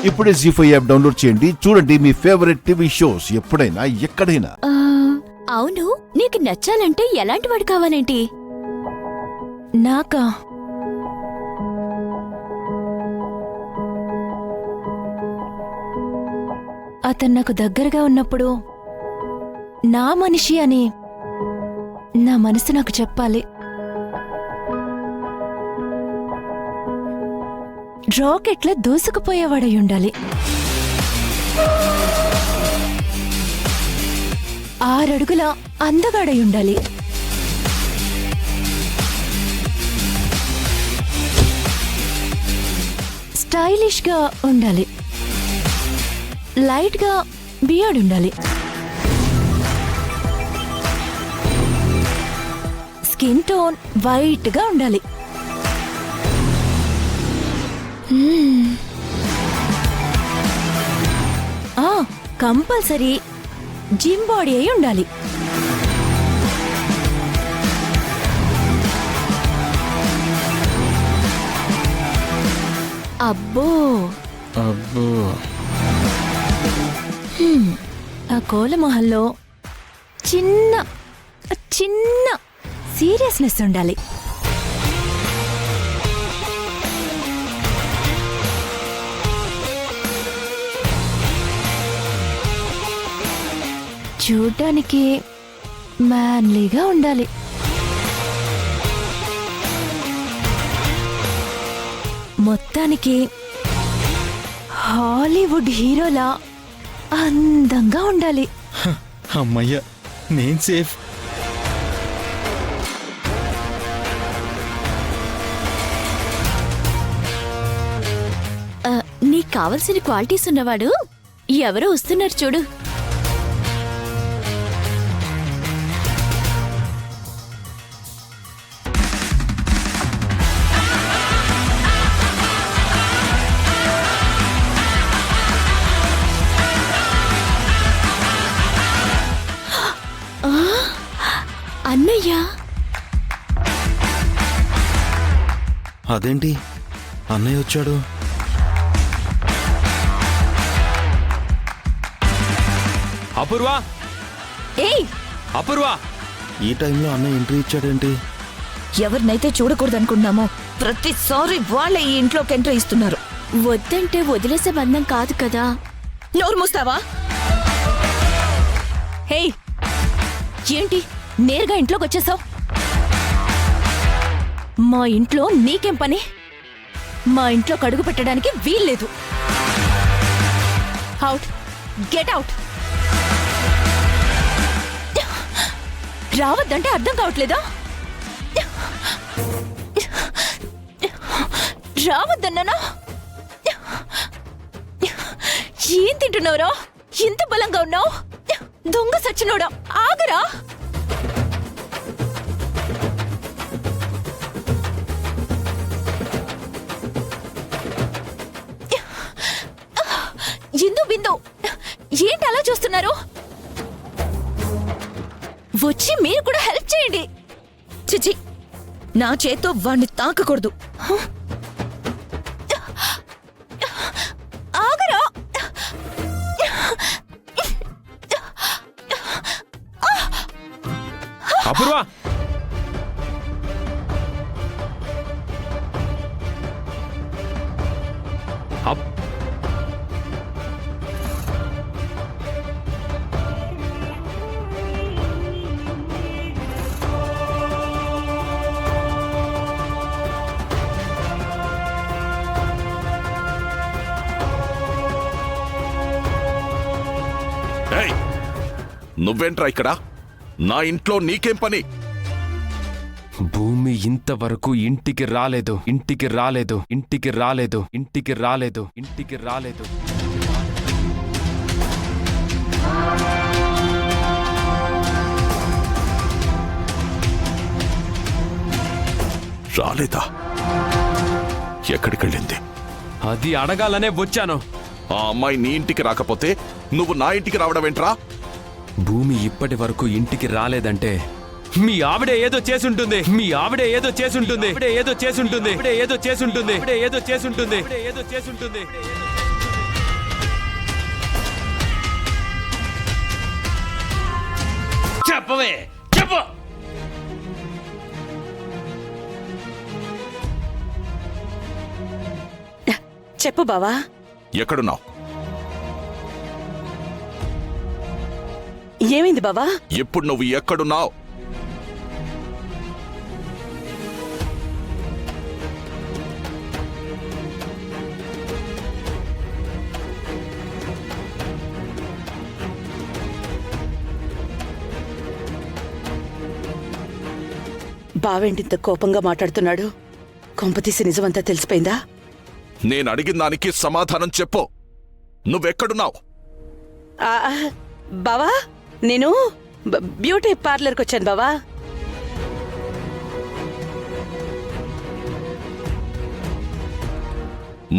ఇప్పుడే జీ5 app download చేయండి. చూడండి మీ ఫేవరెట్ టీవీ షోస్ ఎప్పుడైనా ఎక్కడైనా. అవును, నీకు నచ్చాలంటే ఎలాంటి వాడు కావాలేంటి? నాకా? అతను నాకు దగ్గరగా ఉన్నప్పుడు నా మనిషి అని నా మనసు నాకు చెప్పాలి. రాకెట్లా దూసుకుపోయేవాడై ఉండాలి. 6 అడుగుల అందగాడై ఉండాలి. స్టైలిష్ గా ఉండాలి. లైట్ గా బియర్డ్ ఉండాలి. స్కిన్ టోన్ వైట్ గా ఉండాలి. కంపల్సరీ జిమ్ బాడీ అయి ఉండాలి. అబ్బో అబ్బో, ఆ కోలమొహంలో చిన్న చిన్న సీరియస్నెస్ ఉండాలి. చూడ్డానికి మ్యాన్లీగా ఉండాలి. మొత్తానికి హాలీవుడ్ హీరోలా అందంగా ఉండాలి. అమ్మయ్య, నేను సేఫ్. నీకు కావలసిన క్వాలిటీస్ ఉన్నవాడు ఎవరో వస్తున్నారు చూడు. అన్నయ్య, అదేంటి అన్నయ్య వచ్చాడు? అపూర్వా, ఏయ్ అపూర్వా! ఈ టైంలో అన్నయ్య ఎంట్రీ ఇచ్చాడేంటి? ఎవరినైతే చూడకూడదనుకున్నామో ప్రతిసారి వాళ్ళే ఈ ఇంట్లోకి ఎంట్రీ ఇస్తున్నారు. వద్దంటే వదిలేసే బంధం కాదు కదా. నోరు మూస్తావా? హే, ఏంటి నేరుగా ఇంట్లోకి వచ్చేసావు? మా ఇంట్లో నీకేం పని? మా ఇంట్లో కడుగు పెట్టడానికి వీల్లేదు. Out, get out. రావద్దంటే అర్థం కావట్లేదా? రావద్దన్నానా? ఏం తింటున్నావురా? ఇంత బలంగా ఉన్నావు? దొంగ సచ్చినోడా, ఆగరా! ఇందు బిందు, ఏంటి అలా చూస్తున్నారు? వచ్చి మీరు కూడా హెల్ప్ చేయండి. చిచి, నా చేత్తో వాణ్ణి తాకకూడదు. ఆగరా! అపూర్వా! నువ్వేంట్రా ఇక్కడ? నా ఇంట్లో నీకేం పని? భూమి ఇంతవరకు ఇంటికి రాలేదు, ఇంటికి రాలేదు, ఇంటికి రాలేదు, ఇంటికి రాలేదు, ఇంటికి రాలేదు. రాలేదా? ఎక్కడికెళ్ళింది? అది అడగాలనే వచ్చాను. ఆ అమ్మాయి నీ ఇంటికి రాకపోతే నువ్వు నా ఇంటికి రావడమేంట్రా? భూమి ఇప్పటి వరకు ఇంటికి రాలేదంటే మీ ఆవిడే ఏదో చేసుంటుంది, మీ ఆవిడే ఏదో చేసుంటుంది, ఏదో చేసుంటుంది, ఏదో చేసుంటుంది, ఏదో చేసుంటుంది, ఏదో చేసుంటుంది. చెప్పవే చెప్పు. చెప్పు బావా. ఎక్కడున్నావు? ఏమైంది బావా? ఇప్పుడు నువ్వు ఎక్కడున్నావు? బావేంటింత కోపంగా మాట్లాడుతున్నాడు? కొంపతీసి నిజమంతా తెలిసిపోయిందా? నేను అడిగిన దానికి సమాధానం చెప్పు. నువ్వెక్కడున్నావు? ఆ, బావా నేను బ్యూటీ పార్లర్కి వచ్చాను బావా.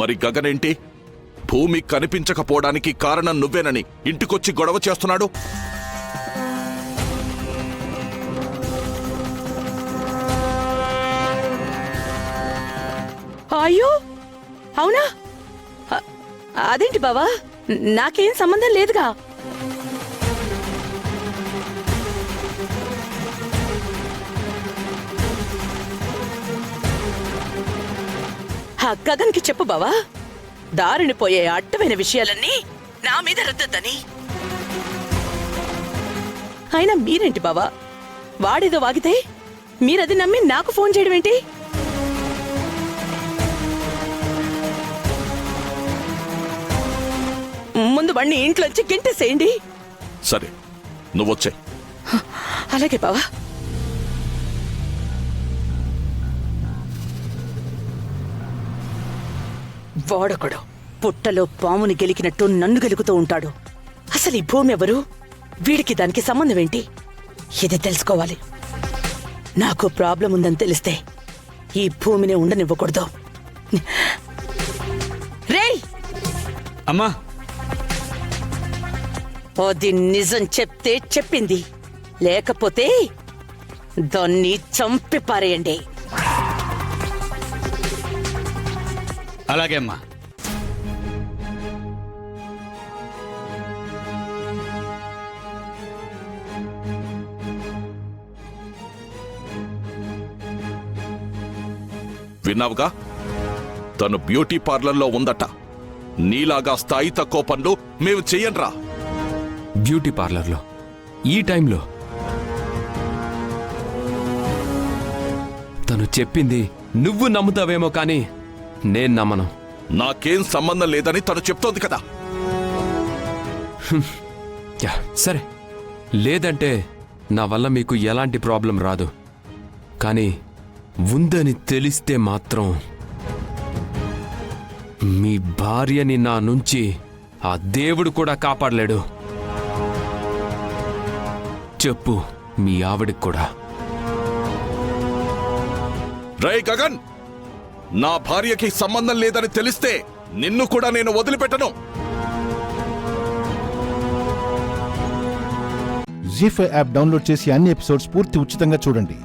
మరి గగనేంటి? భూమి కనిపించకపోవడానికి కారణం నువ్వేనని ఇంటికొచ్చి గొడవ చేస్తున్నాడు. అయ్యో అవునా? అదేంటి బావా, నాకేం సంబంధం లేదుగా. గగన్కి చెప్పు బావా, దారిని పోయే అడ్డమైన విషయాలన్నీ నా మీద రుద్దొద్దని. అయినా మీరేంటి బావా, వాడేదో వాగితే మీరది నమ్మి నాకు ఫోన్ చేయడం ఏంటి? ముందు వాణ్ణి ఇంట్లోంచి గెంటేసేయండి. సరే, నువ్వొచ్చే. అలాగే బావా. వాడొకడు పుట్టలో పాముని గెలికినట్టు నన్ను గెలుకుతూ ఉంటాడు. అసలు ఈ భూమి ఎవరు? వీడికి దానికి సంబంధం ఏంటి? ఇది తెలుసుకోవాలి. నాకు ప్రాబ్లం ఉందని తెలిస్తే ఈ భూమిని ఉండనివ్వకూడదు. రేయ్ అమ్మా, అది నిజం చెప్తే చెప్పింది, లేకపోతే దాన్ని చంపి పారేయండి. అలాగే అమ్మా. విన్నావుగా? తను బ్యూటీ పార్లర్లో ఉందట. నీలాగా స్థాయి తక్కువ పనులు మేము చెయ్యన్రా. బ్యూటీ పార్లర్లో ఈ టైంలో తను చెప్పింది నువ్వు నమ్ముతావేమో కానీ నేను నమ్మను. నాకేం సంబంధం లేదని తను చెప్తోంది కదా. యా, సరే, లేదంటే నా వల్ల మీకు ఎలాంటి ప్రాబ్లం రాదు. కానీ ఉందని తెలిస్తే మాత్రం మీ భార్యని నా నుంచి ఆ దేవుడు కూడా కాపాడలేడు. చెప్పు మీ ఆవిడికి కూడా. రేయ్ గగన్, నా భార్యకి సంబంధం లేదని తెలిస్తే నిన్ను కూడా నేను వదిలిపెట్టను. జీ5 యాప్ డౌన్లోడ్ చేసి అన్ని ఎపిసోడ్స్ పూర్తి ఉచితంగా చూడండి.